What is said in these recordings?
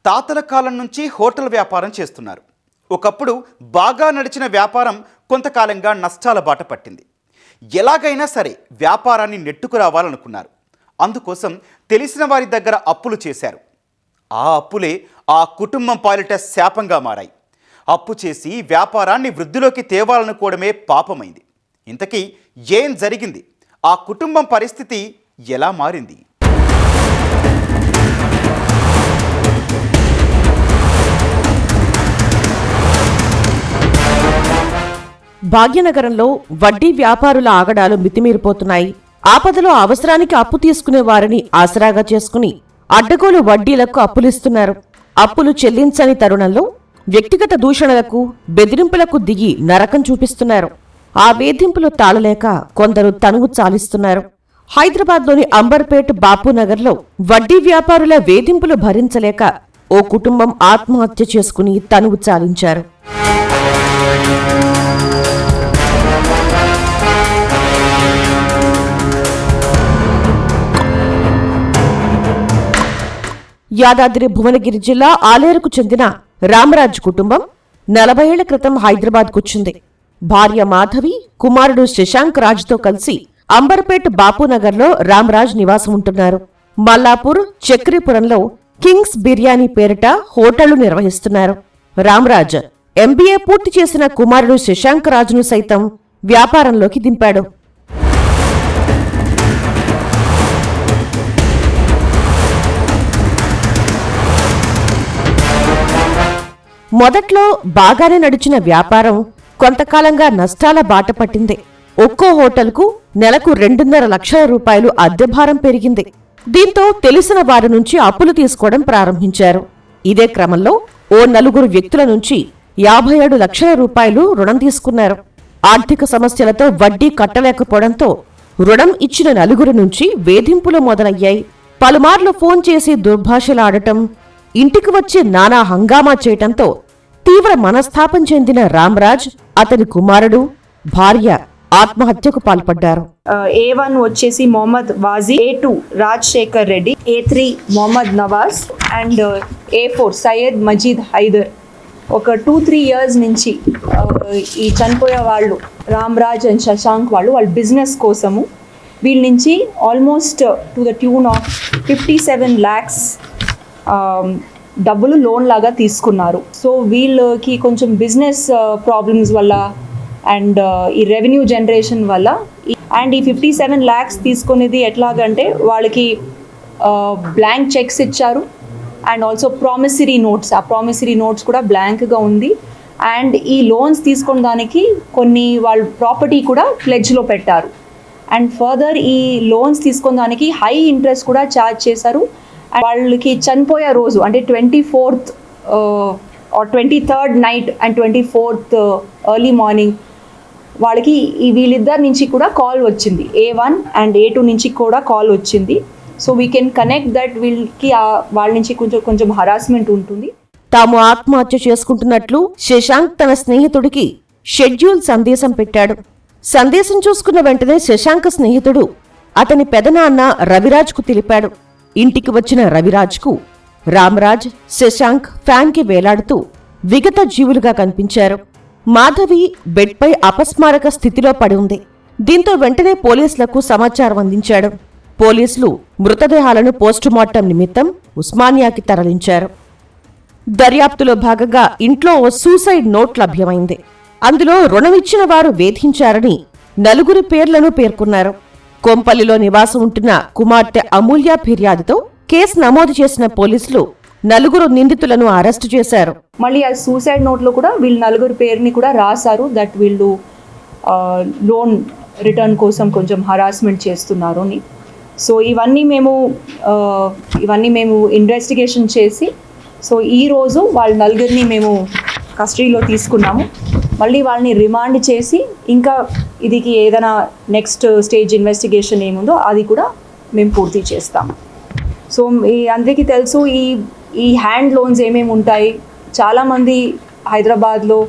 తాతల కాలం నుంచి హోటల్ వ్యాపారం చేస్తున్నారు. ఒకప్పుడు బాగా నడిచిన వ్యాపారం కొంతకాలంగా నష్టాల బాట పట్టింది. ఎలాగైనా సరే వ్యాపారాన్ని నెట్టుకురావాలనుకున్నారు. అందుకోసం తెలిసిన వారి దగ్గర అప్పులు చేశారు. ఆ అప్పులే ఆ కుటుంబం పాలిట శాపంగా మారాయి. అప్పు చేసి వ్యాపారాన్ని వృద్ధిలోకి తేవాలనుకోవడమే పాపమైంది. ఇంతకీ ఏం జరిగింది? ఆ కుటుంబం పరిస్థితి ఎలా మారింది? భాగ్యనగరంలో వడ్డీ వ్యాపారుల ఆగడాలు మితిమీరిపోతున్నాయి. ఆపదలో అవసరానికి అప్పు తీసుకునే వారిని ఆసరాగా చేసుకుని అడ్డగోలు వడ్డీలకు అప్పులిస్తున్నారు. అప్పులు చెల్లించని తరుణంలో వ్యక్తిగత దూషణలకు, బెదిరింపులకు దిగి నరకం చూపిస్తున్నారు. ఆ వేధింపులు తాళలేక కొందరు తనువు చాలిస్తున్నారు. హైదరాబాద్లోని అంబర్పేట్ బాపూనగర్లో వడ్డీ వ్యాపారుల వేధింపులు భరించలేక ఓ కుటుంబం ఆత్మహత్య చేసుకుని తనువు చాలించారు. యాదాద్రి భువనగిరి జిల్లా ఆలేరుకు చెందిన రామరాజ్ కుటుంబం 40 ఏళ్ల క్రితం హైదరాబాద్కొచ్చింది. భార్య మాధవి, కుమారుడు శశాంక్ రాజ్తో కలిసి అంబర్పేట్ బాపూనగర్లో రామరాజ్ నివాసం ఉంటున్నారు. మల్లాపూర్, చక్రీపురంలో కింగ్స్ బిర్యానీ పేరిట హోటళ్లు నిర్వహిస్తున్నారు. రామరాజ్ MBA పూర్తి చేసిన కుమారుడు శశాంక్ రాజ్ను సైతం వ్యాపారంలోకి దింపాడు. మొదట్లో బాగానే నడిచిన వ్యాపారం కొంతకాలంగా నష్టాల బాట పట్టింది. ఒక్కో హోటల్కు నెలకు 2.5 లక్షల రూపాయలు అద్దెభారం పెరిగింది. దీంతో తెలిసిన వారి నుంచి అప్పులు తీసుకోవడం ప్రారంభించారు. ఇదే క్రమంలో ఓ 4 వ్యక్తుల నుంచి 57 లక్షల రూపాయలు రుణం తీసుకున్నారు. ఆర్థిక సమస్యలతో వడ్డీ కట్టలేకపోవడంతో రుణం ఇచ్చిన 4 నుంచి వేధింపులు మొదలయ్యాయి. పలుమార్లు ఫోన్ చేసి దుర్భాషలాడటం, ఇంటికి వచ్చి నానా హంగామా చేయటంతో తీవ్ర మనస్తాపం చెందిన రామరాజ్, అతని కుమారుడు, భార్య ఆత్మహత్యకు పాల్పడ్డారు. A1 వచ్చేసి Mohammed Vaji, A2 Rajasekhar Reddy, A3 Mohammed Nawaz and A4 Syed Majeed Haider. ఒక 2-3 years నుంచి ఈ చనిపోయే వాళ్ళు రామరాజ్ అండ్ శశాంక్ వాళ్ళ బిజినెస్ కోసము వీళ్ళ నుంచి almost to the tune of 57 lakhs డబ్బులు లోన్ లాగా తీసుకున్నారు. సో వీళ్ళకి కొంచెం బిజినెస్ ప్రాబ్లమ్స్ వల్ల అండ్ ఈ రెవెన్యూ జనరేషన్ వల్ల అండ్ ఈ 57 lakhs తీసుకునేది ఎట్లాగంటే వాళ్ళకి బ్లాంక్ చెక్స్ ఇచ్చారు అండ్ ఆల్సో ప్రామిసరీ నోట్స్. ఆ ప్రామిసరీ నోట్స్ కూడా బ్లాంక్గా ఉంది. అండ్ ఈ లోన్స్ తీసుకున్న దానికి కొన్ని వాళ్ళ ప్రాపర్టీ కూడా ప్లెడ్జ్లో పెట్టారు. అండ్ ఫర్దర్ ఈ లోన్స్ తీసుకున్న దానికి హై ఇంట్రెస్ట్ కూడా ఛార్జ్ చేశారు. వాళ్ళకి చనిపోయే రోజు అంటే 24th or 23rd night and 24th early morning వాళ్ళకి వీళ్ళిద్దరి నుంచి కూడా కాల్ వచ్చింది. A1 అండ్ A2 నుంచి కూడా కాల్ వచ్చింది. So we can connect that వీళ్ళకి వాళ్ళ నుంచి కొంచెం హరాస్మెంట్ ఉంటుంది. తాము ఆత్మహత్య చేసుకుంటున్నట్లు శశాంక్ తన స్నేహితుడికి షెడ్యూల్ సందేశం పెట్టాడు. సందేశం చూసుకున్న వెంటనే శశాంక్ స్నేహితుడు అతని పెదనాన్న రవిరాజ్కు తెలిపాడు. ఇంటికి వచ్చిన రవిరాజ్కు రామరాజ్, శశాంక్ ఫ్యాన్కి వేలాడుతూ విగత జీవులుగా కనిపించారు. మాధవి బెడ్పై అపస్మారక స్థితిలో పడి ఉంది. దీంతో వెంటనే పోలీసులకు సమాచారం అందించాడు. పోలీసులు మృతదేహాలను పోస్టుమార్టం నిమిత్తం ఉస్మానియాకి తరలించారు. దర్యాప్తులో భాగంగా ఇంట్లో ఓ సూసైడ్ నోట్ లభ్యమైంది. అందులో రుణమిచ్చిన వారు వేధించారని 4 పేర్లను పేర్కొన్నారు. కొంపల్లిలో నివాసం ఉంటున్న కుమార్తె అమూల్య ఫిర్యాదుతో కేసు నమోదు చేసిన పోలీసులు 4 నిందితులను అరెస్టు చేశారు. మళ్ళీ ఆ సూసైడ్ నోట్లో కూడా వీళ్ళు 4 పేరుని కూడా రాశారు దట్ వీళ్ళు లోన్ రిటర్న్ కోసం కొంచెం హరాస్మెంట్ చేస్తున్నారు అని. సో ఇవన్నీ మేము ఇన్వెస్టిగేషన్ చేసి సో ఈరోజు వాళ్ళ 4 మేము కస్టడీలో తీసుకున్నాము. మళ్ళీ వాళ్ళని రిమాండ్ చేసి ఇంకా ఇదికి ఏదైనా నెక్స్ట్ స్టేజ్ ఇన్వెస్టిగేషన్ ఏముందో అది కూడా మేము పూర్తి చేస్తాము. సో అందరికీ తెలుసు ఈ హ్యాండ్ లోన్స్ ఏమేమి ఉంటాయి. చాలామంది హైదరాబాద్లో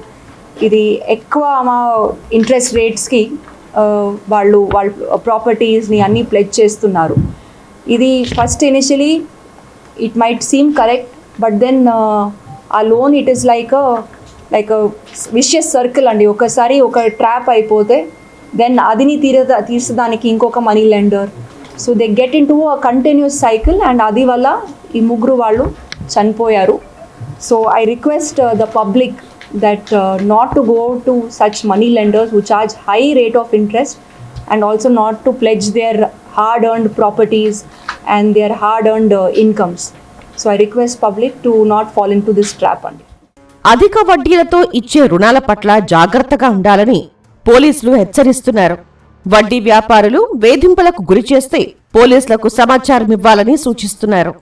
ఇది ఎక్కువ మా ఇంట్రెస్ట్ రేట్స్కి వాళ్ళ ప్రాపర్టీస్ని అన్నీ ప్లెడ్జ్ చేస్తున్నారు. ఇది first initially it might seem correct but then ఆ loan it is like vicious circle అండి. ఒకసారి ఒక ట్రాప్ అయిపోతే దెన్ అదిని తీర్చడానికి ఇంకొక money lender, so they get into a continuous cycle and అది వల్ల ఈ ముగ్గురు వాళ్ళు చనిపోయారు. So I request the public that not to go to such money lenders who charge high rate of interest and also not to pledge their hard-earned properties and their hard-earned incomes. So I request public to not fall into this trap. అధిక వడ్డీలతో ఇచ్చే రుణాల పట్ల జాగ్రత్తగా ఉండాలని పోలీసులు హెచ్చరిస్తున్నారు. వడ్డీ వ్యాపారులు వేధింపులకు గురి చేస్తే పోలీసులకు సమాచారం ఇవ్వాలని సూచిస్తున్నారు.